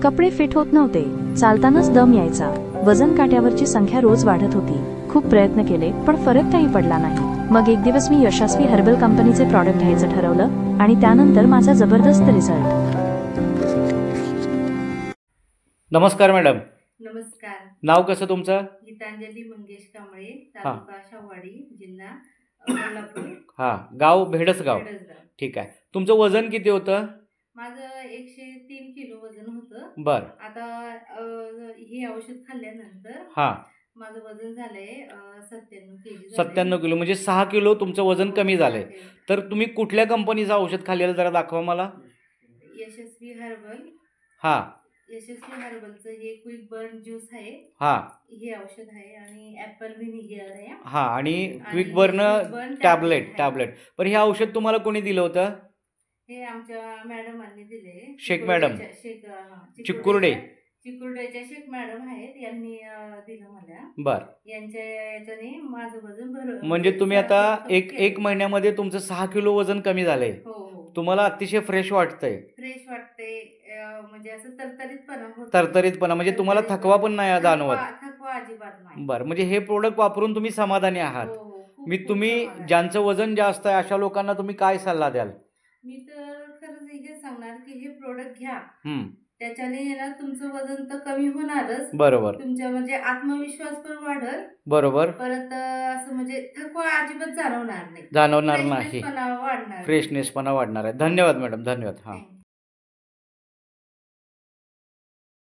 कपडे फिट होत नव्हते, चालतानाच दम यायचा, वजन काट्यावरची संख्या रोज वाढत होती. खूप प्रयत्न केले पण फरक काही पडला नाही. मग एक दिवस मी यशस्वी हर्बल कंपनीचे प्रॉडक्ट घ्यायचं ठरवलं आणि त्यानंतर माझा जबरदस्त रिझल्ट. नमस्कार मॅडम. नमस्कार. नाव कसं तुमचं? गीतांजली मंगेश कांबळे, तालुका शाहूवाडी, जिल्हा कोल्हापूर. गाव भेडसगाव. ठीक आहे. तुमचं वजन किती होतं? माझं 103 किलो वजन होतं. बर. आता हे औषध खाल्ल्यानंतर माझं वजन झालंय 97 kg. 97 किलो म्हणजे 6 किलो तुमचं वजन कमी झालंय. तर तुम्ही कुठल्या कंपनीचं औषध खाल्लेलं जरा दाखवा मला. यशस्वी हर्बल. यशस्वी हर्बलचं हे क्विक बर्न ज्यूस आहे. हे औषध आहे आणि ऍपल व्हिनेगर आहे. आणि क्विक बर्न टॅबलेट. पण हे औषध तुम्हाला कोणी दिलं होतं? हे आमच्या मॅडमांनी दिले. शेख मॅडम. चिकुर्डेच्या शेख मॅडम आहेत, यांनी दिलं मला. बर. यांच्या याच्याने माझं वजन भरलं. म्हणजे तुम्ही आता एक महिन्यामध्ये तुमचं 6 किलो वजन कमी झालंय. हो. तुम्हाला अतिशय फ्रेश वाटतंय. म्हणजे असं तरतरीतपणा म्हणजे तुम्हाला थकवा पण नाही जाणवत. थकवा अजिबात नाही. बरं. म्हणजे हे प्रोडक्ट वापरून तुम्ही समाधानी आहात. मी तुम्ही ज्यांचं वजन जास्त आहे अशा लोकांना तुम्ही काय सल्ला द्याल? मी तर खरंच हे सांगणार की हे प्रोडक्ट घ्या. त्याच्याने ना तुमचं वजन तर कमी होणारच. बरोबर. तुमच्या म्हणजे आत्मविश्वास पण वाढेल. बरोबर. परत असं म्हणजे थकवा अजिबात जाणवणार नाही. फ्रेशनेसपणा वाढणार आहे. धन्यवाद मॅडम. धन्यवाद.